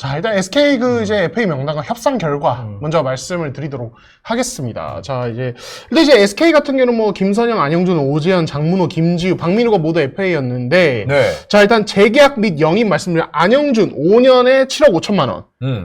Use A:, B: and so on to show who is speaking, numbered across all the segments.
A: 자, 일단 SK 이제 FA 명단과 협상 결과 먼저 말씀을 드리도록 하겠습니다. 자, 근데 이제 SK 같은 경우는 뭐 김선영, 안영준, 오재현, 장문호, 김지우, 박민우가 모두 FA였는데
B: 네.
A: 자, 일단 재계약 및 영입 말씀드리면 안영준 5년에 7억 5천만 원.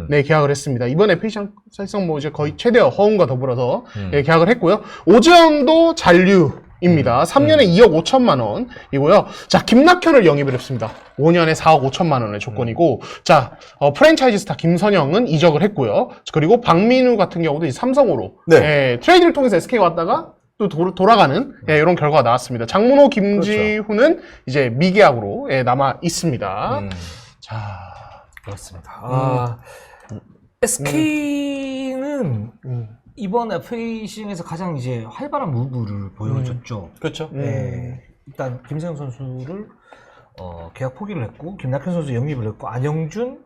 A: 네, 계약을 했습니다. 이번 FA 시장 사실상 뭐 이제 거의 최대 허움과 더불어서 예, 계약을 했고요. 오재현도 잔류입니다. 3년에 2억 5천만 원이고요. 자, 김낙현을 영입을 했습니다. 5년에 4억 5천만 원의 조건이고, 자, 프랜차이즈 스타 김선영은 이적을 했고요. 그리고 박민우 같은 경우도 이제 삼성으로
B: 네.
A: 예, 트레이드를 통해서 SK 왔다가 또 돌아가는 예, 이런 결과가 나왔습니다. 장문호, 김지훈은 이제 미계약으로 예, 남아 있습니다. 자,
C: 그렇습니다. SK는 이번 FA 시즌에서 가장 이제 활발한 무브를 보여줬죠.
B: 그렇죠.
C: 네. 일단 김세형 선수를 계약 포기를 했고, 김낙현 선수 영입을 했고, 안영준,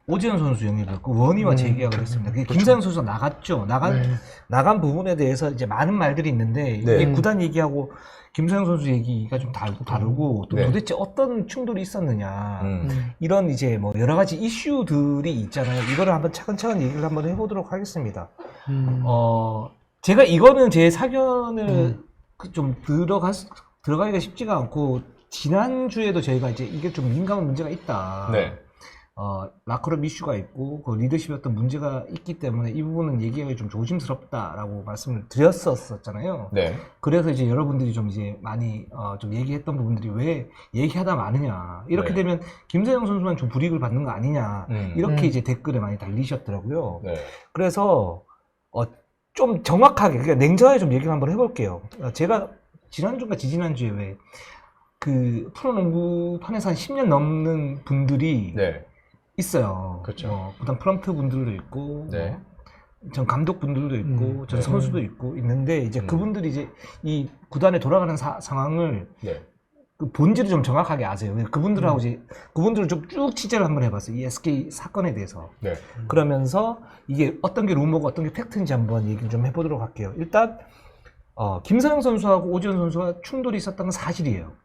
C: 오재현 선수 영입을 했고, 원희와 재계약을 했습니다. 김세형 선수가 나갔죠. 나간 부분에 대해서 이제 많은 말들이 있는데,
B: 네.
C: 이게 구단 얘기하고 김세형 선수 얘기가 좀 다르고, 또
B: 네.
C: 도대체 어떤 충돌이 있었느냐, 이런 이제 뭐 여러 가지 이슈들이 있잖아요. 이거를 한번 차근차근 얘기를 한번 해보도록 하겠습니다. 제가 이거는 제 사견을 좀 들어가기가 쉽지가 않고, 지난주에도 저희가 이제 이게 좀 민감한 문제가 있다.
B: 네.
C: 라커룸 이슈가 있고, 그 리더십에 어떤 문제가 있기 때문에 이 부분은 얘기하기 좀 조심스럽다라고 말씀을 드렸었잖아요.
B: 네.
C: 그래서 이제 여러분들이 좀 이제 많이 좀 얘기했던 부분들이 왜 얘기하다 마느냐. 이렇게
B: 네.
C: 되면 김세영 선수만 좀 불이익을 받는 거 아니냐. 이렇게 이제 댓글에 많이 달리셨더라고요.
B: 네.
C: 그래서 좀 정확하게, 그러니까 냉정하게 좀 얘기를 한번 해볼게요. 제가 지난주인가 지지난주에 왜 그 프로농구판에서 한 10년 넘는 분들이
B: 네.
C: 있어요.
B: 그렇죠.
C: 부단 프런트 분들도 있고,
B: 네.
C: 전 감독 분들도 있고, 전
B: 네.
C: 선수도 있고 있는데, 이제 그분들이 이제 이 구단에 돌아가는 상황을
B: 네.
C: 그 본질을 좀 정확하게 아세요. 그분들하고 이제 그분들을 좀 쭉 취재를 한번 해봤어요. 이 SK 사건에 대해서.
B: 네.
C: 그러면서 이게 어떤 게 루머고 어떤 게 팩트인지 한번 얘기를 좀 해보도록 할게요. 일단 김서영 선수하고 오지훈 선수가 충돌이 있었던 건 사실이에요.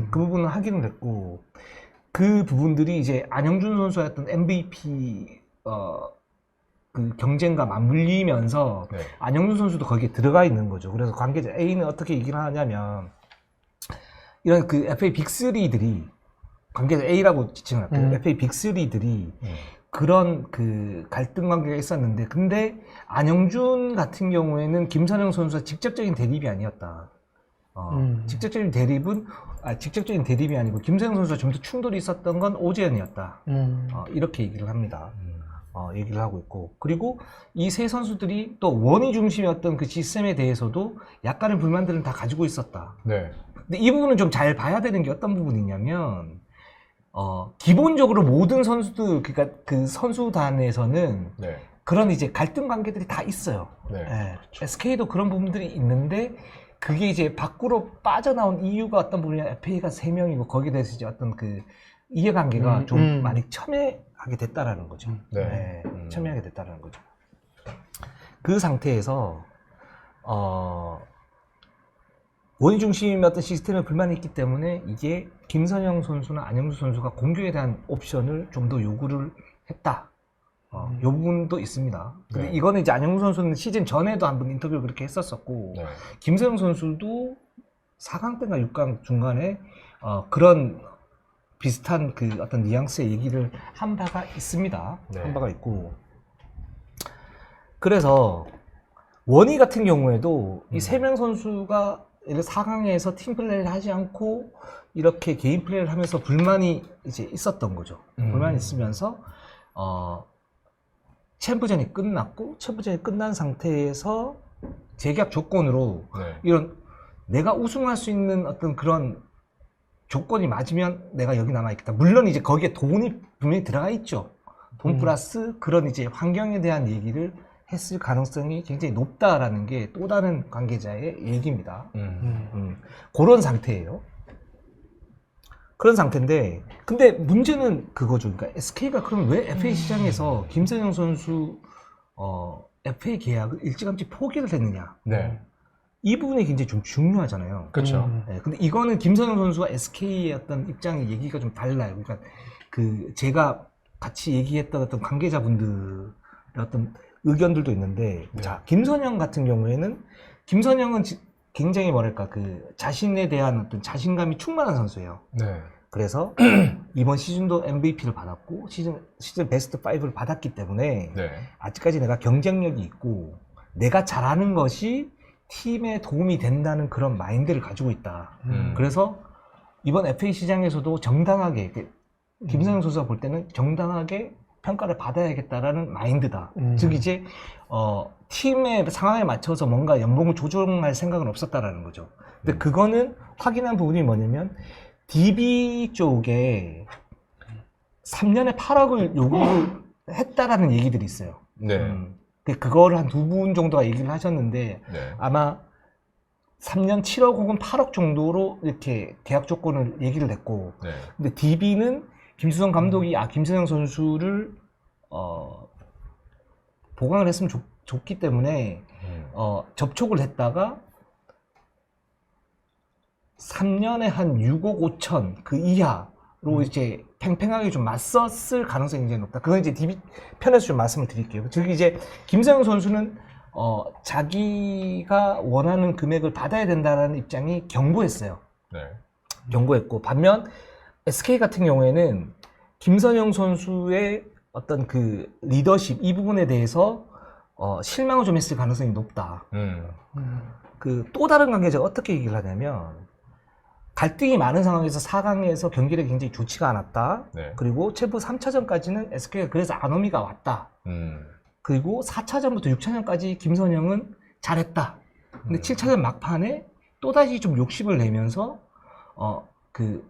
C: 그 부분은 확인을 했고, 그 부분들이 이제 안영준 선수와 했던 MVP 그 경쟁과 맞물리면서
B: 네.
C: 안영준 선수도 거기에 들어가 있는 거죠. 그래서 관계자 A는 어떻게 얘기를 하냐면, 이런 그 FA 빅3들이, 관계자 A라고 지칭을 할게요. FA 빅3들이 그런 그 갈등 관계가 있었는데, 근데 안영준 같은 경우에는 김선영 선수와 직접적인 대립이 아니었다. 직접적인 대립이 아니고 김선영 선수와 좀 더 충돌이 있었던 건 오재현이었다. 이렇게 얘기를 합니다. 얘기를 하고 있고, 그리고 이 세 선수들이 또 원희 중심이었던 그 시스템에 대해서도 약간의 불만들은 다 가지고 있었다.
B: 네.
C: 근데 이 부분은 좀 잘 봐야 되는 게 어떤 부분이냐면, 기본적으로 모든 선수들, 그러니까 그 선수단에서는
B: 네.
C: 그런 이제 갈등 관계들이 다 있어요.
B: 네.
C: 예. SK도 그런 부분들이 있는데, 그게 이제 밖으로 빠져나온 이유가 어떤 부분이냐, FA가 3명이고, 거기에 대해서 이제 어떤 그 이해관계가 좀 많이 첨예하게 됐다라는 거죠.
B: 네.
C: 첨예하게 됐다라는 거죠. 그 상태에서, 원희 중심의 어떤 시스템에 불만이 있기 때문에 이게 김선영 선수나 안영수 선수가 공격에 대한 옵션을 좀 더 요구를 했다. 이 부분도 있습니다. 근데
B: 네.
C: 이거는 이제 안영수 선수는 시즌 전에도 한번 인터뷰를 그렇게 했었었고,
B: 네.
C: 김선영 선수도 4강 때인가 6강 중간에 그런 비슷한 그 어떤 뉘앙스의 얘기를 한 바가 있습니다.
B: 네.
C: 한 바가 있고. 그래서 원희 같은 경우에도 이 3명 선수가 4강에서 팀 플레이를 하지 않고 이렇게 개인 플레이를 하면서 불만이 이제 있었던 거죠. 불만이 있으면서 챔프전이 끝났고, 챔프전이 끝난 상태에서 재계약 조건으로
B: 네.
C: 이런 내가 우승할 수 있는 어떤 그런 조건이 맞으면 내가 여기 남아있겠다. 물론 이제 거기에 돈이 분명히 들어가 있죠. 돈 플러스 그런 이제 환경에 대한 얘기를 했을 가능성이 굉장히 높다라는 게 또 다른 관계자의 얘기입니다. 그런 상태예요. 그런 상태인데, 근데 문제는 그거죠. 그러니까 SK가 그럼 왜 FA 시장에서 김선영 선수 FA 계약을 일찌감치 포기를 했느냐?
B: 네.
C: 이 부분이 굉장히 좀 중요하잖아요.
B: 그렇죠.
C: 네, 근데 이거는 김선영 선수와 SK의 어떤 입장의 얘기가 좀 달라요. 그러니까 그 제가 같이 얘기했던 어떤 관계자분들의 어떤 의견들도 있는데,
A: 네.
C: 자, 김선영 같은 경우에는, 김선영은 굉장히 뭐랄까, 그, 자신에 대한 어떤 자신감이 충만한 선수예요.
A: 네.
C: 그래서, 이번 시즌도 MVP를 받았고, 시즌 베스트 5를 받았기 때문에,
A: 네.
C: 아직까지 내가 경쟁력이 있고, 내가 잘하는 것이 팀에 도움이 된다는 그런 마인드를 가지고 있다. 그래서, 이번 FA 시장에서도 정당하게, 김선영 선수가 볼 때는 정당하게 평가를 받아야겠다라는 마인드다. 즉 이제 팀의 상황에 맞춰서 뭔가 연봉을 조정할 생각은 없었다라는 거죠. 근데 그거는 확인한 부분이 뭐냐면 DB 쪽에 3년에 8억을 요구를 했다라는 얘기들이 있어요.
A: 네.
C: 그거를 한 두 분 정도가 얘기를 하셨는데
A: 네.
C: 아마 3년 7억 혹은 8억 정도로 이렇게 계약 조건을 얘기를 했고,
A: 네.
C: 근데 DB는 김수성 감독이 김선영 선수를 보강을 했으면 좋기 때문에 접촉을 했다가 3년에 한 6억 5천 그 이하로 이제 팽팽하게 좀 맞섰을 가능성이 굉장히 높다. 그건 이제 DB 편에서 좀 말씀을 드릴게요. 즉 이제 김선영 선수는 자기가 원하는 금액을 받아야 된다는 입장이 견고했어요.
A: 네.
C: 견고했고, 반면 SK 같은 경우에는 김선영 선수의 어떤 그 리더십 이 부분에 대해서 실망을 좀 했을 가능성이 높다. 그 또 다른 관계자가 어떻게 얘기를 하냐면 갈등이 많은 상황에서 4강에서 경기력이 굉장히 좋지가 않았다.
A: 네.
C: 그리고 최부 3차전까지는 SK가 그래서 아노미가 왔다. 그리고 4차전부터 6차전까지 김선영은 잘했다. 근데 7차전 막판에 또다시 좀 욕심을 내면서 그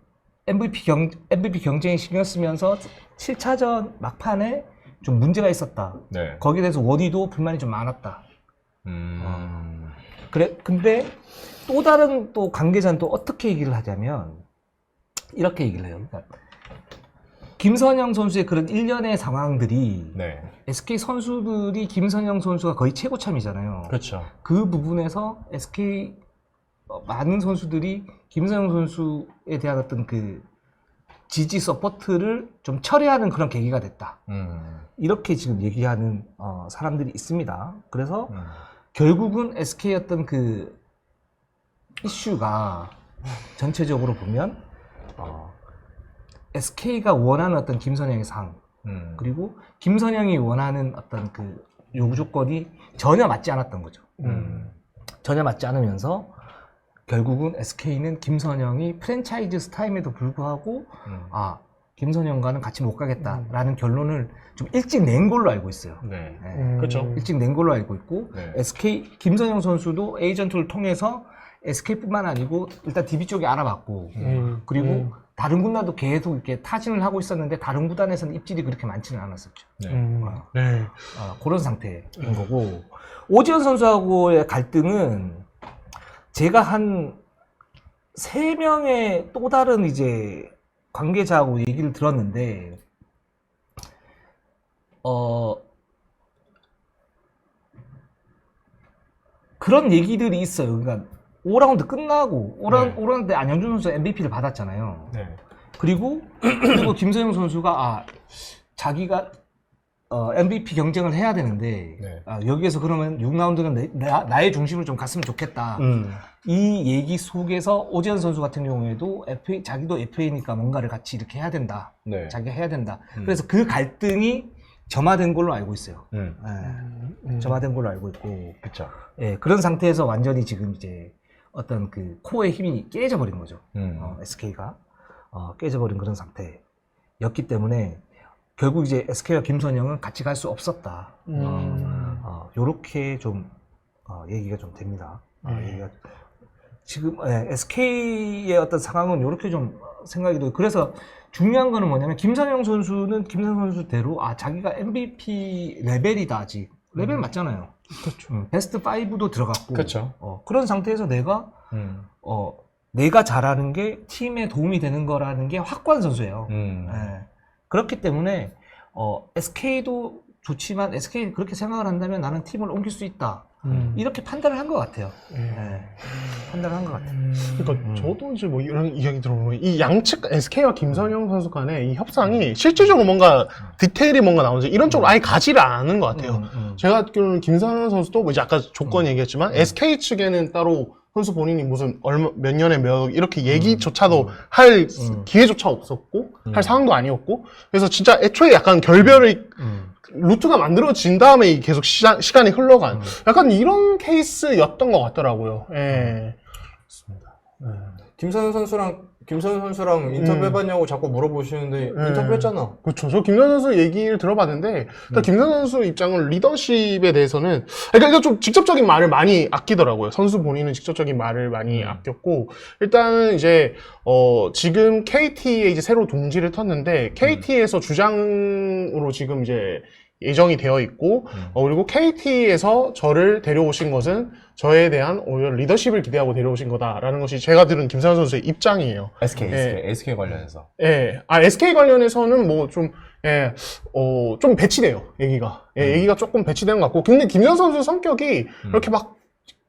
C: MVP 경쟁에 신경 쓰면서 7차전 막판에 좀 문제가 있었다.
A: 네.
C: 거기에 대해서 원희도 불만이 좀 많았다. 그래, 근데 또 다른 또 관계자는 또 어떻게 얘기를 하냐면 이렇게 얘기를 해요. 그러니까 김선영 선수의 그런 일련의 상황들이
A: 네.
C: SK 선수들이 김선영 선수가 거의 최고참이잖아요.
A: 그렇죠.
C: 그 부분에서 SK 많은 선수들이 김선영 선수에 대한 어떤 그 지지 서포트를 좀 철회하는 그런 계기가 됐다. 이렇게 지금 얘기하는 사람들이 있습니다. 그래서 결국은 SK의 어떤 그 이슈가 전체적으로 보면 SK가 원하는 어떤 김선영의 상 그리고 김선영이 원하는 어떤 그 요구 조건이 전혀 맞지 않았던 거죠. 전혀 맞지 않으면서 결국은 SK는 김선영이 프랜차이즈 스타임에도 불구하고 김선영과는 같이 못 가겠다라는 결론을 좀 일찍 낸 걸로 알고 있어요.
A: 네.
C: 네.
A: 그렇죠.
C: 일찍 낸 걸로 알고 있고
A: 네.
C: SK 김선영 선수도 에이전트를 통해서 SK뿐만 아니고 일단 DB 쪽에 알아봤고 그리고 다른 군단도 계속 이렇게 타진을 하고 있었는데 다른 구단에서는 입질이 그렇게 많지는 않았었죠.
A: 네. 네.
C: 그런 상태인 거고 오지현 선수하고의 갈등은 제가 한 3명의 또 다른 이제 관계자하고 얘기를 들었는데 그런 얘기들이 있어요. 그러니까 5라운드 끝나고 5라운드 때 안영준 선수 MVP를 받았잖아요.
A: 네.
C: 그리고 김선영 선수가 자기가 MVP 경쟁을 해야 되는데
A: 네.
C: 여기에서 그러면 6라운드는 나의 중심을 좀 갔으면 좋겠다. 이 얘기 속에서 오지현 선수 같은 경우에도 자기도 FA니까 뭔가를 같이 이렇게 해야 된다.
A: 네.
C: 자기가 해야 된다. 그래서 그 갈등이 점화된 걸로 알고 있어요. 점화된 걸로 알고 있고.
A: 그렇죠.
C: 예, 그런 상태에서 완전히 지금 이제 어떤 그 코어의 힘이 깨져버린 거죠. SK가 깨져버린 그런 상태였기 때문에 결국 이제 SK와 김선영은 같이 갈 수 없었다. 요렇게 좀 얘기가 좀 됩니다. 얘기가 지금 SK의 어떤 상황은 요렇게 좀 생각이 들어요. 그래서 중요한 거는 뭐냐면 김선영 선수는 김선영 선수대로 자기가 MVP 레벨이다. 아직 레벨 맞잖아요.
A: 그렇죠.
C: 베스트 5도 들어갔고
A: 그렇죠.
C: 그런 상태에서 내가 잘하는 게 팀에 도움이 되는 거라는 게 확고한 선수예요. 그렇기 때문에 SK도 좋지만 SK 그렇게 생각을 한다면 나는 팀을 옮길 수 있다. 이렇게 판단을 한 것 같아요. 네. 판단을 한 것 같아요.
A: 그러니까 저도 이제 뭐 이런 이야기 들어보면 이 양측 SK와 김선영 선수 간의 이 협상이 실질적으로 뭔가 디테일이 뭔가 나오는지 이런 쪽으로 아예 가지를 않는 것 같아요. 제가 알기로는 김선영 선수도 뭐 이제 아까 조건 얘기했지만 SK 측에는 따로 선수 본인이 무슨 몇 년에 몇 이렇게 얘기조차도 할 기회조차 없었고 할 상황도 아니었고 그래서 진짜 애초에 약간 결별의 루트가 만들어진 다음에 계속 시간이 흘러간 약간 이런 케이스였던 것 같더라고요. 예. 그렇습니다.
B: 김선영 선수랑 인터뷰해봤냐고 자꾸 물어보시는데 인터뷰했잖아.
A: 그렇죠. 저 김선영 선수 얘기를 들어봤는데 일단 김선영 선수 입장은 리더십에 대해서는 그러니까 좀 직접적인 말을 많이 아끼더라고요. 선수 본인은 직접적인 말을 많이 아꼈고 일단은 이제 지금 KT에 이제 새로 둥지를 텄는데 KT에서 주장으로 지금 이제 예정이 되어 있고 그리고 KT에서 저를 데려오신 것은 저에 대한 오히려 리더십을 기대하고 데려오신 거다라는 것이 제가 들은 김선영 선수의 입장이에요.
B: SK 관련해서.
A: 예. SK 관련해서는 뭐 좀, 좀 배치돼요, 얘기가. 얘기가 조금 배치된 것 같고. 근데 김선영 선수 성격이 이렇게 막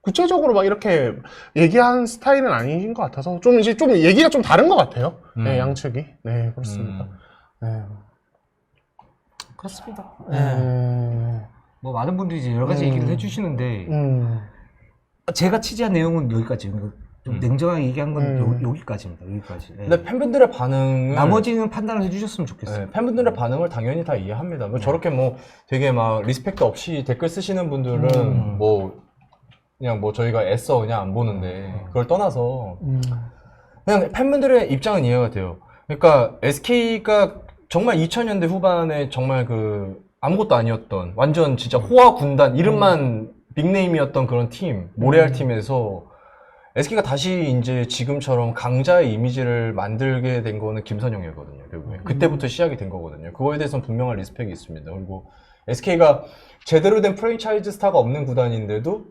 A: 구체적으로 막 이렇게 얘기한 스타일은 아닌 것 같아서 좀 이제 좀 얘기가 좀 다른 것 같아요. 네, 양측이. 네, 그렇습니다. 네.
C: 그렇습니다. 뭐 많은 분들이 이제 여러 가지 얘기를 해주시는데 제가 취재한 내용은 여기까지입니다. 좀 냉정하게 얘기한 건 여기까지입니다. 여기까지. 네.
B: 근데 팬분들의 반응은
C: 나머지는 판단을 해주셨으면 좋겠어요.
B: 네, 팬분들의 반응을 당연히 다 이해합니다. 뭐 저렇게 뭐 되게 막 리스펙트 없이 댓글 쓰시는 분들은 뭐 그냥 뭐 저희가 애써 그냥 안 보는데 그걸 떠나서 그냥 팬분들의 입장은 이해가 돼요. 그러니까 SK가 정말 2000년대 후반에 정말 그 아무것도 아니었던 완전 진짜 호화 군단 이름만 빅네임이었던 그런 팀 모래알 팀에서 SK가 다시 이제 지금처럼 강자의 이미지를 만들게 된 거는 김선영이었거든요. 결국에 그때부터 시작이 된 거거든요. 그거에 대해서는 분명한 리스펙이 있습니다. 그리고 SK가 제대로 된 프랜차이즈 스타가 없는 구단인데도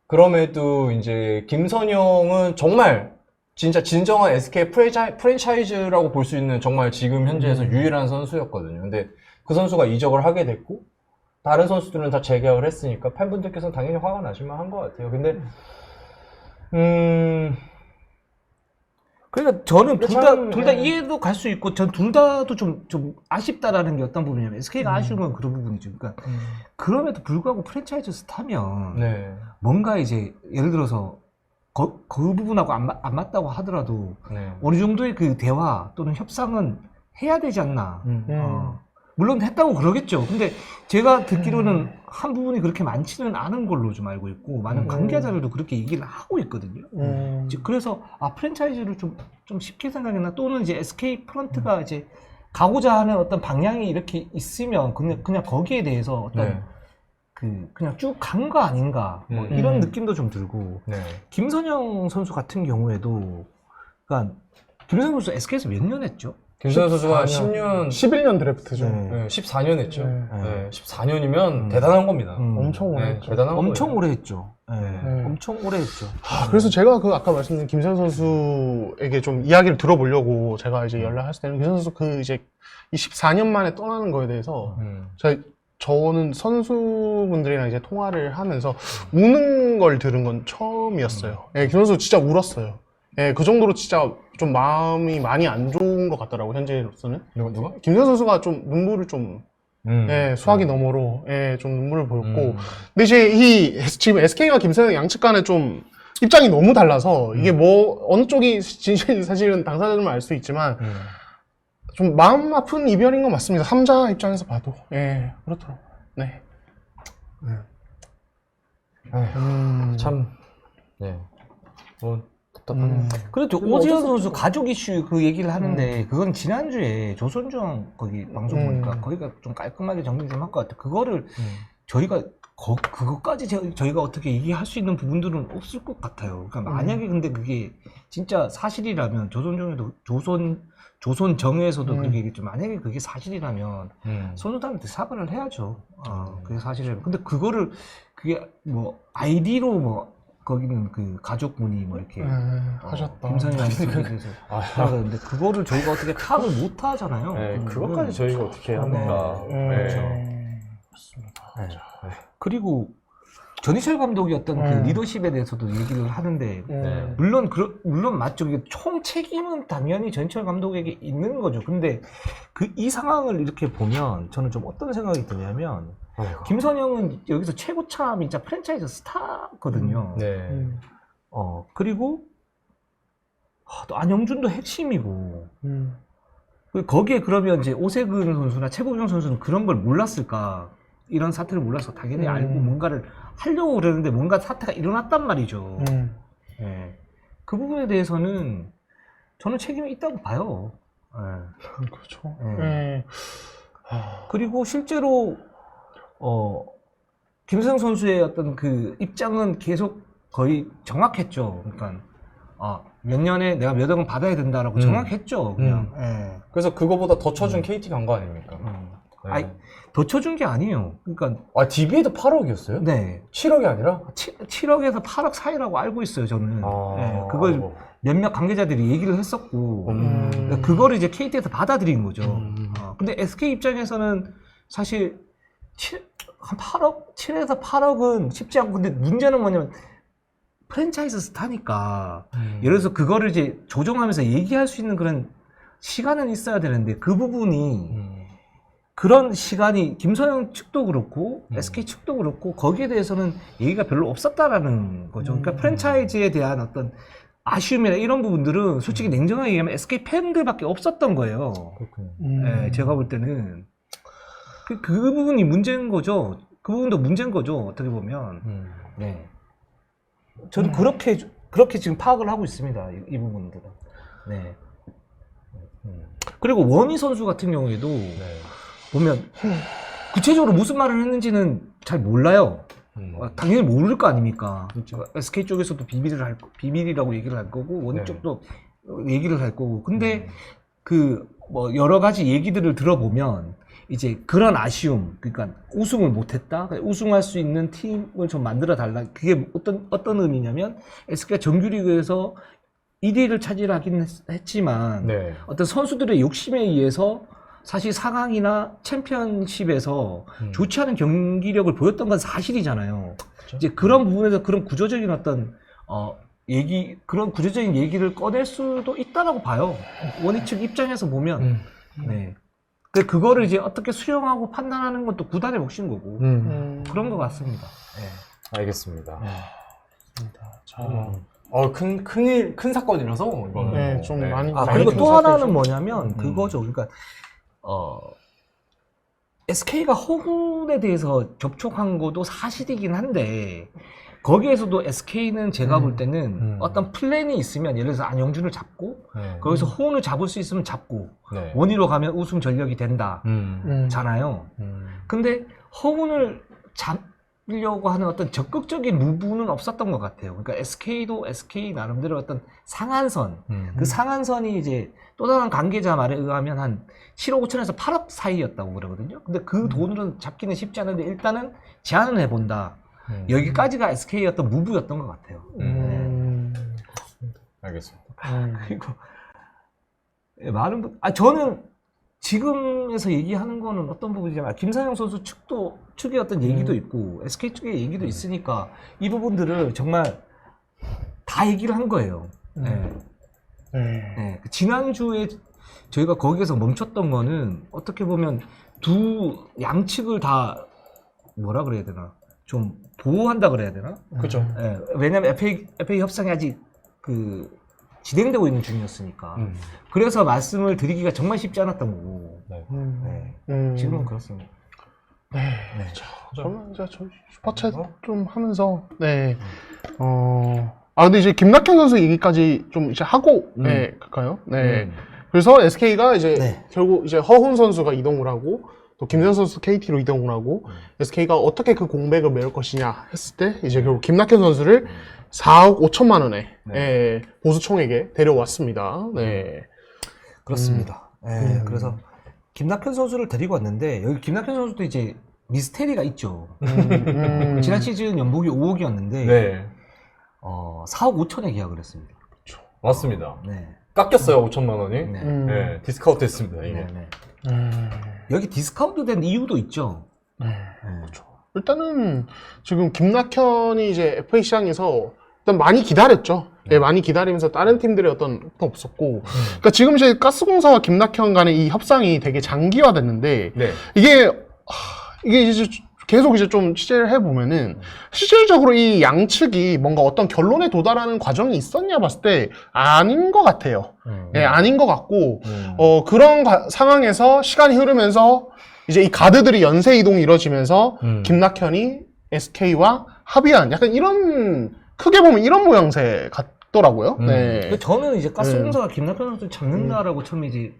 B: 그럼에도 이제 김선영은 정말 진짜 진정한 SK 프랜차이즈라고 볼 수 있는 정말 지금 현재에서 유일한 선수였거든요. 근데 그 선수가 이적을 하게 됐고 다른 선수들은 다 재계약을 했으니까 팬분들께서는 당연히 화가 나실만 한 것 같아요. 근데
C: 그러니까 저는 둘 다 이해도 갈 수 있고 전 둘 다도 좀 아쉽다라는 게 어떤 부분이냐면 SK가 아쉬운 건 그런 부분이죠. 그러니까 그럼에도 불구하고 프랜차이즈 스타면
B: 네.
C: 뭔가 이제 예를 들어서 그 부분하고 안 맞다고 하더라도
B: 네.
C: 어느 정도의 그 대화 또는 협상은 해야 되지 않나. 물론 했다고 그러겠죠. 근데 제가 듣기로는 한 부분이 그렇게 많지는 않은 걸로 좀 알고 있고 많은 관계자들도 그렇게 얘기를 하고 있거든요. 그래서 프랜차이즈를 좀 쉽게 생각했나 또는 이제 SK 프런트가 이제 가고자 하는 어떤 방향이 이렇게 있으면 그냥 거기에 대해서 어떤 그냥 쭉 간 거 아닌가 뭐 이런 느낌도 좀 들고 김선영 선수 같은 경우에도 그러니까 김선영 선수 SK에서 몇 년 했죠?
B: 김선영 선수가 10년,
A: 11년 드래프트죠.
B: 네, 14년 했죠. 네, 14년이면 대단한 겁니다.
A: 엄청 오래 했죠.
B: 대단한
C: 엄청
B: 거예요.
C: 오래 했죠. 엄청 오래 했죠.
A: 그래서 제가 아까 말씀드린 김선영 선수에게 좀 이야기를 들어보려고 제가 이제 연락했을 때는 김선영 선수 이제 이 14년 만에 떠나는 거에 대해서 저는 선수분들이랑 이제 통화를 하면서 우는 걸 들은 건 처음이었어요. 김선영 선수 진짜 울었어요. 그 정도로 진짜 좀 마음이 많이 안 좋은 것 같더라고 현재로서는.
B: 누가?
A: 김선영 선수가 좀 눈물을 좀 수화기 너머로 좀 눈물을 보였고 근데 이제 지금 SK와 김선영 양측 간에 좀 입장이 너무 달라서 이게 뭐 어느 쪽이 진실인지 사실은 당사자들만 알 수 있지만 좀 마음 아픈 이별인 건 맞습니다. 3자 입장에서 봐도 그렇더라고요. 네.
B: 참 뭐 답답하네요.
C: 그렇죠. 오지현 선수 가족 이슈 그 얘기를 하는데 그건 지난주에 조선중 거기 방송 보니까 거기가 좀 깔끔하게 정리 좀 할 것 같아요. 그거를 저희가 그것까지 저희가 어떻게 얘기할 수 있는 부분들은 없을 것 같아요. 그러니까 만약에 근데 그게 진짜 사실이라면 조선중에도 조선정에서도 그렇게 얘기했죠. 만약에 그게 사실이라면 선수단한테 사과를 해야죠. 그게 사실이라면. 근데 그게 뭐 아이디로 뭐 거기는 그 가족분이 뭐 이렇게
A: 하셨다.
C: 김선영한테 대해서 그런데 그거를 저희가 어떻게 파악을 못 하잖아요.
B: 그것까지 저희가 어떻게 합니까?
C: 그렇죠. 네. 그리고 전희철 감독이 어떤 그 리더십에 대해서도 얘기를 하는데 물론 맞죠. 이게 총 책임은 당연히 전희철 감독에게 있는 거죠. 근데 이 상황을 이렇게 보면 저는 좀 어떤 생각이 드냐면 김선영은 여기서 최고참이자 프랜차이즈 스타거든요.
B: 네.
C: 그리고 또 안영준도 핵심이고 거기에 그러면 이제 오세근 선수나 최고경 선수는 그런 걸 몰랐을까? 이런 사태를 몰라서 당연히 알고 뭔가를 하려고 그러는데 뭔가 사태가 일어났단 말이죠. 네. 그 부분에 대해서는 저는 책임이 있다고 봐요. 네.
A: 그렇죠.
C: 그리고 실제로 김선영 선수의 어떤 그 입장은 계속 거의 정확했죠. 그러니까 몇 년에 내가 몇 억은 받아야 된다라고 정확했죠. 그냥.
B: 그래서 그거보다 더 쳐준 KT 간 거 아닙니까?
C: 아니, 더 쳐준 게 아니에요. 그러니까
B: DB에도 8억이었어요?
C: 네.
B: 7억이 아니라?
C: 7억에서 8억 사이라고 알고 있어요, 저는. 그걸 몇몇 관계자들이 얘기를 했었고, 그거를 이제 KT에서 받아들인 거죠. 근데 SK 입장에서는 사실 한 8억? 7에서 8억은 쉽지 않고, 근데 문제는 뭐냐면, 프랜차이즈 스타니까, 예를 들어서 그거를 이제 조정하면서 얘기할 수 있는 그런 시간은 있어야 되는데, 그 부분이, 그런 시간이 김선영 측도 그렇고 SK 측도 그렇고 거기에 대해서는 얘기가 별로 없었다라는 거죠. 그러니까 프랜차이즈에 대한 어떤 아쉬움이나 이런 부분들은 솔직히 냉정하게 얘기하면 SK 팬들밖에 없었던 거예요. 네, 제가 볼 때는 그 부분이 문제인 거죠. 그 부분도 문제인 거죠. 어떻게 보면. 네. 저는 그렇게 지금 파악을 하고 있습니다. 이 부분들은. 네. 그리고 원희 선수 같은 경우에도 보면 구체적으로 무슨 말을 했는지는 잘 몰라요. 당연히 모를 거 아닙니까? 그렇죠. SK 쪽에서도 비밀이라고 얘기를 할 거고 원희 쪽도 얘기를 할 거고. 근데 그 뭐 여러 가지 얘기들을 들어보면 이제 그런 아쉬움, 그러니까 우승을 못했다, 우승할 수 있는 팀을 좀 만들어 달라. 그게 어떤 의미냐면 SK가 정규리그에서 1위를 차지하긴 했지만 어떤 선수들의 욕심에 의해서 사실 4강이나 챔피언십에서 좋지 않은 경기력을 보였던 건 사실이잖아요. 그렇죠. 이제 그런 부분에서 그런 구조적인 어떤 그런 구조적인 얘기를 꺼낼 수도 있다라고 봐요. 원희 측 입장에서 보면. 네. 그거를 이제 어떻게 수용하고 판단하는 것도 구단의 몫인 거고. 그런 것 같습니다. 네.
B: 알겠습니다.
A: 자,
B: 큰 사건이라서 이거는.
A: 네, 좀 많이.
C: 그리고 또 하나는 뭐냐면 그거죠. 그러니까 SK가 허훈에 대해서 접촉한 것도 사실이긴 한데 거기에서도 SK는 제가 볼 때는 어떤 플랜이 있으면 예를 들어서 안영준을 잡고 거기서 허훈을 잡을 수 있으면 잡고 원희로 가면 우승 전력이 된다 잖아요. 근데 허훈을 잡으려고 하는 어떤 적극적인 무브는 없었던 것 같아요. 그러니까 SK도 SK 나름대로 어떤 상한선, 그 상한선이 이제 또 다른 관계자 말에 의하면 한 7억 5천에서 8억 사이였다고 그러거든요. 근데 그 돈으로 잡기는 쉽지 않은데 일단은 제안을 해본다. 여기까지가 SK의 어떤 무브였던 것 같아요.
B: 알겠습니다.
C: 그리고 많은 저는 지금에서 얘기하는 거는 어떤 부분이냐면 김선영 선수 측의 어떤 얘기도 있고 SK 측의 얘기도 있으니까 이 부분들을 정말 다 얘기를 한 거예요. 네. 지난주에 저희가 거기에서 멈췄던 거는 어떻게 보면 두 양측을 다 뭐라 그래야 되나 좀 보호한다 그래야 되나?
B: 그렇죠.
C: 네. 왜냐면 FA 협상이 아직 진행되고 있는 중이었으니까. 그래서 말씀을 드리기가 정말 쉽지 않았던 거고. 지금은 그렇습니다.
A: 저는 이제 슈퍼챗 좀 하면서 근데 이제 김낙현 선수 얘기까지 좀 이제 하고 갈까요? 그래서 SK가 이제 결국 이제 허훈 선수가 이동을 하고 또 김선 선수 KT로 이동을 하고 SK가 어떻게 그 공백을 메울 것이냐 했을 때 이제 결국 김낙현 선수를 4억 5천만 원에 보수 총액에 데려왔습니다.
C: 그렇습니다. 그래서 김낙현 선수를 데리고 왔는데 여기 김낙현 선수도 이제 미스테리가 있죠. 지난 시즌 연봉이 5억이었는데 4억 5천에 계약을 했습니다.
B: 그렇죠. 맞습니다. 깎였어요 5천만 원이. 디스카운트 했습니다. 이게.
C: 여기 디스카운트 된 이유도 있죠.
A: 그렇죠. 일단은 지금 김낙현이 이제 FA 시장에서 일단 많이 기다렸죠. 네, 많이 기다리면서 다른 팀들의 어떤 또 없었고, 그러니까 지금 이제 가스공사와 김낙현 간의 이 협상이 되게 장기화됐는데
B: 네.
A: 이게 이제 계속 이제 좀 취재를 해보면은 실질적으로 이 양측이 뭔가 어떤 결론에 도달하는 과정이 있었냐 봤을 때 아닌 것 같아요. 예, 아닌 것 같고, 그런 상황에서 시간이 흐르면서 이제 이 가드들이 연쇄 이동이 이루어지면서 김낙현이 SK와 합의한 약간 이런, 크게 보면 이런 모양새 같더라고요. 네.
C: 저는 이제 가스공사가 김낙현 선수 잡는다라고 처음에 이제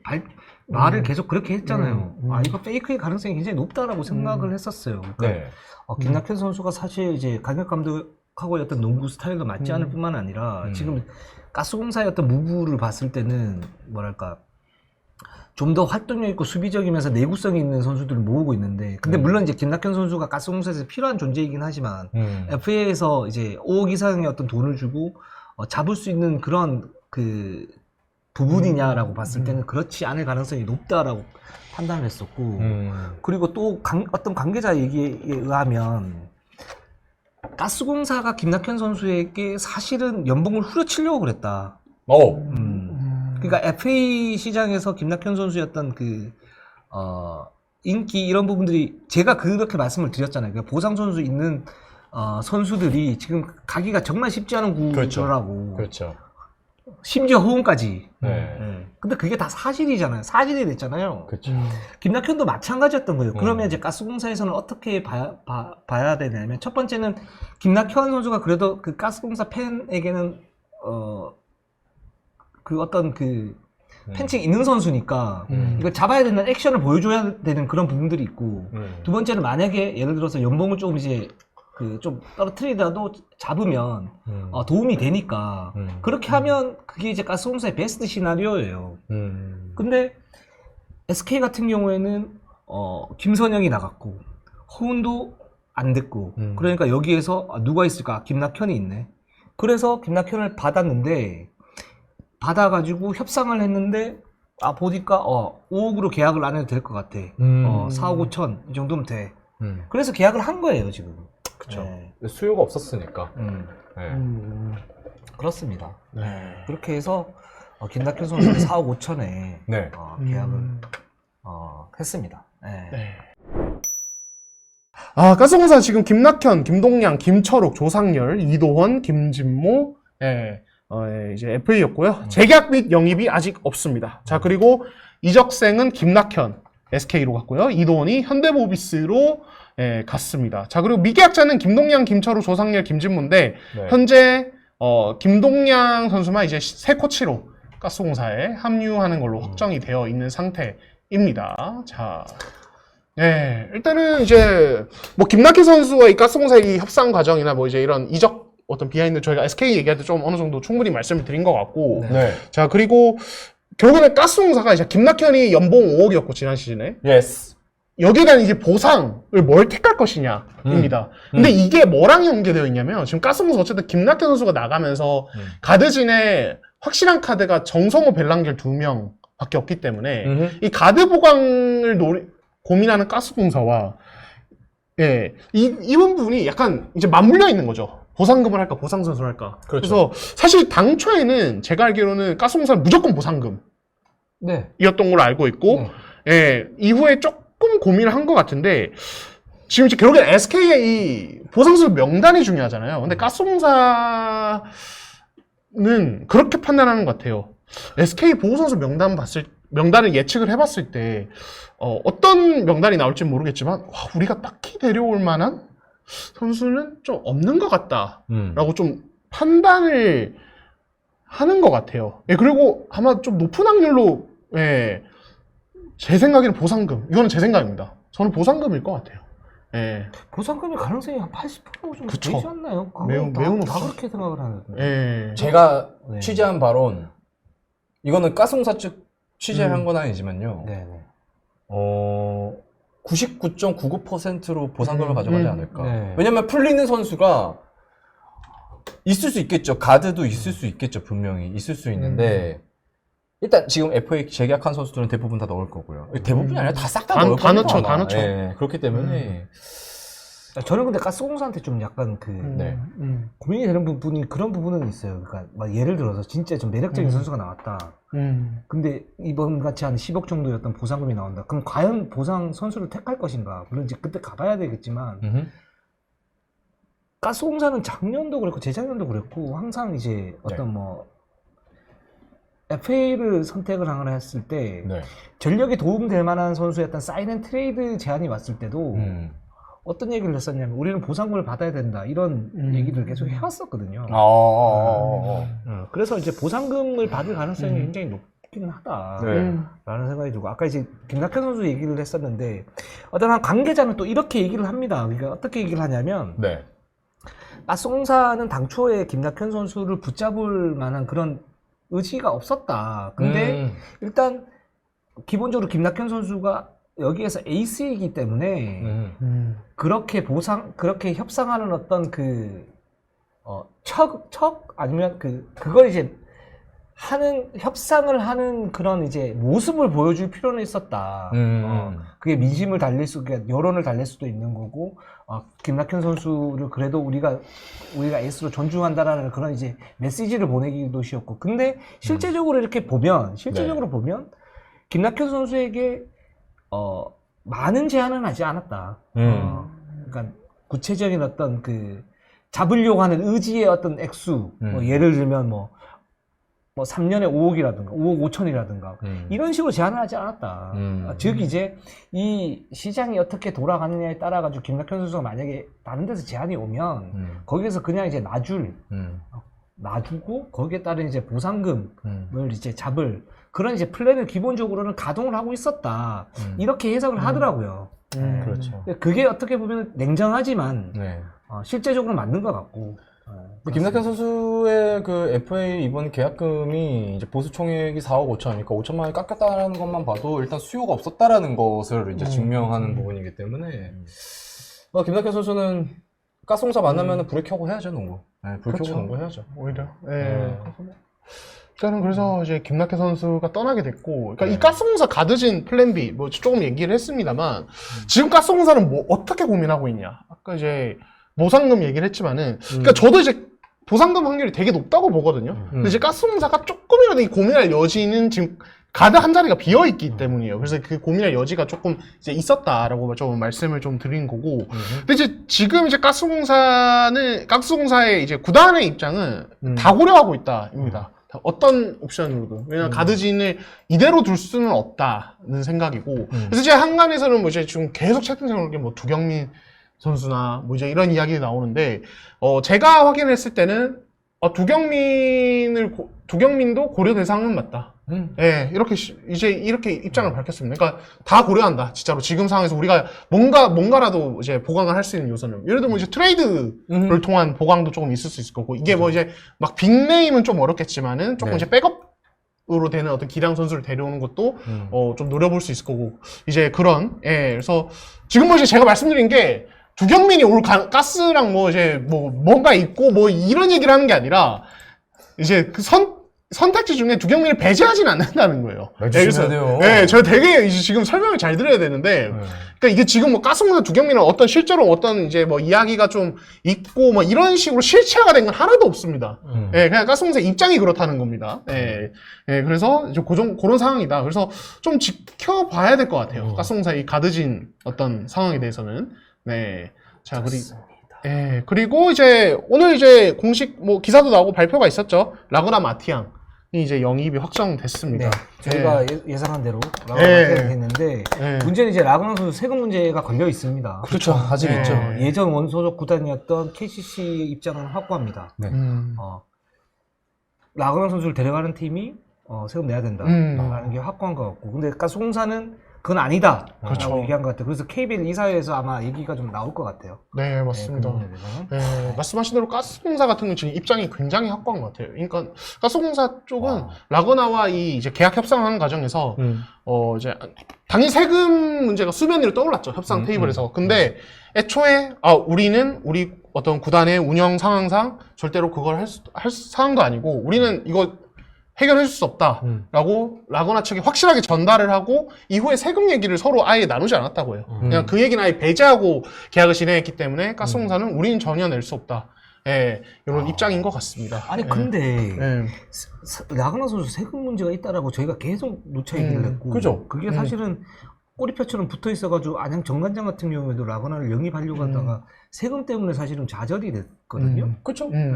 C: 말을 계속 그렇게 했잖아요. 아, 이거 페이크의 가능성이 굉장히 높다라고 생각을 했었어요. 그러니까
B: 네.
C: 김낙현 선수가 사실 이제 강력 감독하고의 어떤 농구 스타일도 맞지 않을 뿐만 아니라 지금 가스공사의 어떤 무브를 봤을 때는 뭐랄까 좀 더 활동력 있고 수비적이면서 내구성이 있는 선수들을 모으고 있는데, 근데 물론 이제 김낙현 선수가 가스공사에서 필요한 존재이긴 하지만 FA에서 이제 5억 이상의 어떤 돈을 주고 잡을 수 있는 그런 그 부분이냐라고 봤을 때는 그렇지 않을 가능성이 높다라고 판단을 했었고, 그리고 또 어떤 관계자 얘기에 의하면 가스공사가 김낙현 선수에게 사실은 연봉을 후려치려고 그랬다. 그러니까 FA 시장에서 김낙현 선수였던 그 인기 이런 부분들이 제가 그렇게 말씀을 드렸잖아요. 그러니까 보상 선수 있는 선수들이 지금 가기가 정말 쉽지 않은 구조라고.
B: 그렇죠.
C: 심지어 호응까지.
B: 네.
C: 근데 그게 다 사실이잖아요. 사실이 됐잖아요.
B: 그렇죠.
C: 김낙현도 마찬가지였던 거예요. 그러면 이제 가스공사에서는 어떻게 봐야 되냐면, 첫 번째는 김낙현 선수가 그래도 그 가스공사 팬에게는 그 어떤 그 팬층이 있는 선수니까 이걸 잡아야 되는 액션을 보여줘야 되는 그런 부분들이 있고, 두 번째는 만약에 예를 들어서 연봉을 좀 이제 그 좀 떨어뜨리더라도 잡으면 도움이 되니까 그렇게 하면 그게 이제 가스공사의 베스트 시나리오예요. 근데 SK 같은 경우에는 김선영이 나갔고 허운도 안 됐고, 그러니까 여기에서 누가 있을까? 김낙현이 있네. 그래서 김낙현을 받았는데, 받아가지고 협상을 했는데 보니까 5억으로 계약을 안 해도 될 것 같아. 4억 5천 이 정도면 돼. 그래서 계약을 한 거예요 지금.
B: 그렇죠.
C: 네.
B: 수요가 없었으니까.
C: 그렇습니다. 그렇게 해서 김낙현 선수는 4억 5천에
B: 네.
C: 계약을 했습니다.
A: 가스공사 지금 김낙현, 김동량, 김철욱, 조상열, 이도헌, 김진모, 이제 FA였고요. 재계약 및 영입이 아직 없습니다. 자, 그리고 이적생은 김낙현, SK로 갔고요. 이도헌이 현대모비스로 갔습니다. 자, 그리고 미계약자는 김동량, 김철우, 조상열, 김진모인데 현재 김동량 선수만 이제 새 코치로 가스공사에 합류하는 걸로 확정이 되어 있는 상태입니다. 자, 일단은 이제 뭐 김낙현 선수와 이 가스공사의 이 협상 과정이나 뭐 이제 이런 이적 어떤 비하인드 저희가 SK 얘기할 때 좀 어느 정도 충분히 말씀을 드린 것 같고, 자, 그리고 결국에 가스공사가 이제 김낙현이 연봉 5억이었고 지난 시즌에 여기에 대한 이제 보상을 뭘 택할 것이냐입니다. 근데 이게 뭐랑 연계되어 있냐면, 지금 가스공사 어쨌든 김낙현 선수가 나가면서 가드진에 확실한 카드가 정성호, 벨랑겔 2명밖에 없기 때문에 이 가드 보강을 고민하는 가스공사와 이번 부분이 약간 이제 맞물려 있는 거죠. 보상금을 할까, 보상 선수를 할까.
B: 그렇죠.
A: 그래서 사실 당초에는 제가 알기로는 가스공사는 무조건 보상금이었던 걸로 알고 있고, 이후에 조금 고민을 한 것 같은데, 지금 이제 결국에 SK의 이 보상 선수 명단이 중요하잖아요. 근데 가스공사는 그렇게 판단하는 것 같아요. SK 보호 선수 명단을 예측을 해봤을 때 어떤 명단이 나올지 모르겠지만 우리가 딱히 데려올 만한 선수는 좀 없는 것 같다라고 좀 판단을 하는 것 같아요. 그리고 아마 좀 높은 확률로 제 생각에는 보상금, 이거는 제 생각입니다. 저는 보상금일 것 같아요.
C: 보상금의 가능성이 한 80% 정도 되지 않나요?
A: 매우
C: 다
A: 높죠.
C: 그렇게 생각을 하는데.
B: 제가 취재한 바론, 이거는 가스공사 측 취재한 건 아니지만요. 99.99%로 보상금을 가져가지 않을까. 왜냐면 풀리는 선수가 있을 수 있겠죠. 가드도 있을 수 있겠죠. 분명히 있을 수 있는데 일단 지금 FA 재계약한 선수들은 대부분 다 넣을 거고요. 대부분이 아니라 다 싹 다 넣을
A: 다
B: 겁니다.
A: 넣죠,
B: 아마.
A: 다 넣죠.
B: 예, 그렇기 때문에
C: 저는 근데 가스공사한테 좀 약간
B: 네.
C: 고민이 되는 부분이 그런 부분은 있어요. 그러니까 막 예를 들어서 진짜 좀 매력적인 선수가 나왔다. 근데 이번 같이 한 10억 정도였던 보상금이 나온다. 그럼 과연 보상 선수를 택할 것인가? 물론 이제 그때 가봐야 되겠지만 가스공사는 작년도 그랬고 재작년도 그랬고 항상 이제 어떤 뭐 FA를 선택을 하거나 했을 때 전력에 도움될 만한 선수의 어떤 사인앤트레이드 제안이 왔을 때도 어떤 얘기를 했었냐면 우리는 보상금을 받아야 된다 이런 얘기를 계속 해왔었거든요. 그래서 이제 보상금을 받을 가능성이 굉장히 높기는 하다라는 생각이 들고 아까 이제 김낙현 선수 얘기를 했었는데 어떤 한 관계자는 또 이렇게 얘기를 합니다. 그러니까 어떻게 얘기를 하냐면 가스공사는 당초에 김낙현 선수를 붙잡을 만한 그런 의지가 없었다. 근데 일단 기본적으로 김낙현 선수가 여기에서 에이스이기 때문에 그렇게 그렇게 협상하는 어떤 척 아니면 그걸 이제 협상을 하는 그런 이제 모습을 보여줄 필요는 있었다. 그게 민심을 그러니까 여론을 달랠 수도 있는 거고, 김낙현 선수를 그래도 우리가 에이스로 존중한다라는 그런 이제 메시지를 보내기도 쉬웠고. 근데 실제적으로 이렇게 보면, 김낙현 선수에게, 많은 제안은 하지 않았다. 그러니까 구체적인 어떤 잡으려고 하는 의지의 어떤 액수, 예를 들면 뭐 3년에 5억이라든가 5억 5천이라든가 이런 식으로 제한을 하지 않았다. 즉 이제 이 시장이 어떻게 돌아가느냐에 따라 가지고 김낙현 선수가 만약에 다른 데서 제한이 오면 거기에서 그냥 이제 놔두고 거기에 따른 이제 보상금을 이제 잡을 그런 이제 플랜을 기본적으로는 가동을 하고 있었다. 이렇게 해석을 하더라고요.
B: 그렇죠.
C: 그게 어떻게 보면 냉정하지만 실제적으로 맞는 것 같고.
B: 김낙현 선수의 FA 이번 계약금이 이제 보수 총액이 4억 5천, 그러니까 5천만 원이 깎였다는 것만 봐도 일단 수요가 없었다라는 것을 이제 증명하는 부분이기 때문에 김낙현 선수는 가스공사 만나면 불을 켜고 해야죠, 농구. 불 켜고 농구 해야죠.
A: 오히려. 일단은 그래서 이제 김낙현 선수가 떠나게 됐고, 그러니까 이 가스공사 가드진 플랜 B 뭐 조금 얘기를 했습니다만 지금 가스공사는 뭐 어떻게 고민하고 있냐? 아까 이제 보상금 얘기를 했지만은, 그러니까 저도 이제 보상금 확률이 되게 높다고 보거든요. 근데 이제 가스공사가 조금이라도 이 고민할 여지는 지금 가드 한 자리가 비어 있기 때문이에요. 그래서 그 고민할 여지가 조금 이제 있었다라고 좀 말씀을 좀 드린 거고. 근데 이제 지금 이제 가스공사의 이제 구단의 입장은 다 고려하고 있다입니다. 어떤 옵션으로도. 왜냐면 가드진을 이대로 둘 수는 없다는 생각이고. 그래서 이제 한간에서는 뭐 이제 지금 계속 채팅창으로 뭐 두경민 선수나 뭐 이제 이런 이야기 나오는데 제가 확인했을 때는 두경민도 고려 대상은 맞다. 예, 이렇게 이렇게 입장을 밝혔습니다. 그러니까 다 고려한다. 진짜로 지금 상황에서 우리가 뭔가라도 이제 보강을 할 수 있는 요소는 예를 들면 이제 트레이드를 통한 보강도 조금 있을 수 있을 거고 이게 뭐 이제 막 빅네임은 좀 어렵겠지만은 조금 이제 백업으로 되는 어떤 기량 선수를 데려오는 것도 좀 노려볼 수 있을 거고 이제 그래서 지금 뭐 이제 제가 말씀드린 게 두경민이 올 가스랑 뭐 이제 뭔가 있고 뭐 이런 얘기를 하는 게 아니라 이제 선택지 중에 두경민을 배제하진 않는다는 거예요.
B: 그래서 돼요.
A: 저 되게 이제 지금 설명을 잘 드려야 되는데, 그러니까 이게 지금 뭐 가스공사 두경민은 실제로 어떤 이제 뭐 이야기가 좀 있고 뭐 이런 식으로 실체화가 된 건 하나도 없습니다. 그냥 가스공사 입장이 그렇다는 겁니다. 그래서 이제 그런 상황이다. 그래서 좀 지켜봐야 될 것 같아요. 가스공사 이 가드진 어떤 상황에 대해서는. 자, 그리고 이제 오늘 이제 공식 뭐 기사도 나오고 발표가 있었죠. 라그나 마티앙이 이제 영입이 확정됐습니다.
C: 저희가 예상한 대로 라그나 마티앙이 됐는데 문제는 이제 라그나 선수 세금 문제가 걸려 있습니다.
B: 그렇죠. 아직 있죠.
C: 예전 원소속 구단이었던 KCC 입장은 확고합니다. 라그나 선수를 데려가는 팀이 세금 내야 된다라는 게 확고한 것 같고, 근데 가스공사는 그건 아니다.
A: 그렇죠.
C: 얘기한 것 같아요. 그래서 KBL 이사회에서 아마 얘기가 좀 나올 것 같아요.
A: 네, 맞습니다. 말씀하신 대로 가스공사 같은 경우는 지금 입장이 굉장히 확고한 것 같아요. 그러니까 가스공사 쪽은 라거나와 이 이제 계약 협상하는 과정에서 이제 당연히 세금 문제가 수면 위로 떠올랐죠. 협상 테이블에서. 근데 애초에 우리 어떤 구단의 운영 상황상 절대로 그걸 할 상황도 아니고 우리는 이거 해결해 줄 수 없다라고 라거나 측에 확실하게 전달을 하고 이후에 세금 얘기를 서로 아예 나누지 않았다고 해요. 그냥 그 얘기는 아예 배제하고 계약을 진행했기 때문에 가스공사는 우리는 전혀 낼 수 없다. 예, 이런 입장인 것 같습니다.
C: 아니
A: 예.
C: 근데
A: 예.
C: 라그나 선수 세금 문제가 있다라고 저희가 계속 누차 얘기를 했고
B: 그죠.
C: 그게 사실은 꼬리표처럼 붙어 있어가지고 안양 정관장 같은 경우에도 라그나를 영입하려고 하다가 세금 때문에 사실은 좌절이 됐거든요.
B: 그쵸?
C: 네.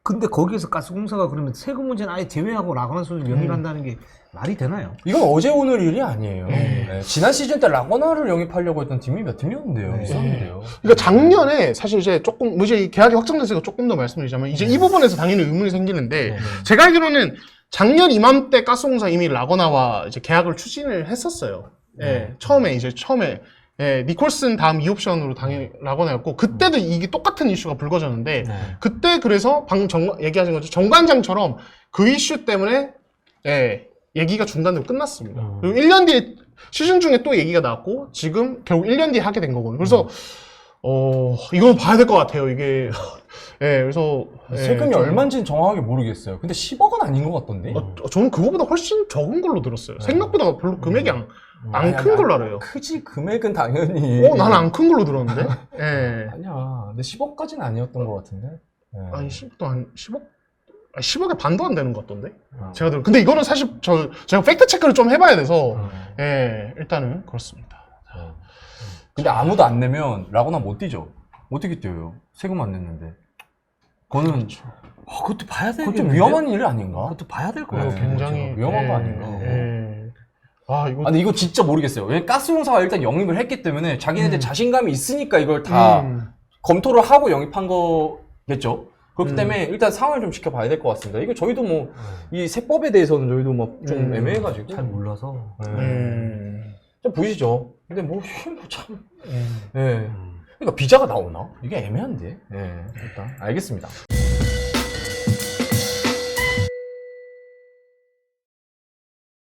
C: 근데 거기에서 가스공사가 그러면 세금 문제는 아예 제외하고 라거나 선수를 영입한다는 게 말이 되나요?
B: 이건 어제 오늘 일이 아니에요. 네. 지난 시즌 때 라거나를 영입하려고 했던 팀이 몇 팀이었는데요. 있었는데요.
A: 그러니까 작년에 사실 이제 조금 이제 이 계약이 확정됐으니까 조금 더 말씀드리자면 이제 이 부분에서 당연히 의문이 생기는데 제가 알기로는 작년 이맘때 가스공사 이미 라거나와 이제 계약을 추진을 했었어요. 예, 처음에 예, 니콜슨 다음 2옵션으로 당연히 라거나였고 그때도 이게 똑같은 이슈가 불거졌는데 그때 그래서 방금 얘기하신 것처럼 정관장처럼 그 이슈 때문에 예, 얘기가 중단되고 끝났습니다. 그리고 1년 뒤에 시즌 중에 또 얘기가 나왔고 지금 결국 1년 뒤에 하게 된 거거든요. 그래서 이건 봐야 될 것 같아요. 이게 예, 그래서
B: 세금이 얼마인지는 정확하게 모르겠어요. 근데 10억은 아닌 것 같던데.
A: 저는 그거보다 훨씬 적은 걸로 들었어요. 생각보다 별로 금액이 안 큰 걸로 알아요.
B: 크지 금액은 당연히.
A: 나는 안 큰 걸로 들었는데. 예.
B: 아니야. 근데 10억까지는 아니었던 것 같은데. 예.
A: 아니 10억도 한 10억의 반도 안 되는 것 같던데. 제가 근데 이거는 사실 제가 팩트 체크를 좀 해봐야 돼서 예, 일단은 그렇습니다.
B: 근데 아무도 안 내면 라거나 못 뛰죠. 어떻게 뛰어요? 세금 안 냈는데. 그거는
C: 그것도 봐야 될
B: 그건 좀 위험한 일 아닌가?
C: 그것도 봐야 될 것
A: 네,
C: 같아요.
A: 굉장히
B: 위험한 거 아닌가?
A: 이거
B: 아니 이거 진짜 모르겠어요. 왜 가스공사가 일단 영입을 했기 때문에 자기네들 자신감이 있으니까 이걸 다 검토를 하고 영입한 거겠죠. 그렇기 때문에 일단 상황을 좀 지켜봐야 될 것 같습니다. 이거 저희도 뭐 이 세법에 대해서는 저희도 막 좀 애매해가지고
C: 잘 몰라서.
B: 좀 보시죠. 근데 뭐 참. 예. 그러니까 비자가 나오나? 이게 애매한데. 예. 일단 알겠습니다.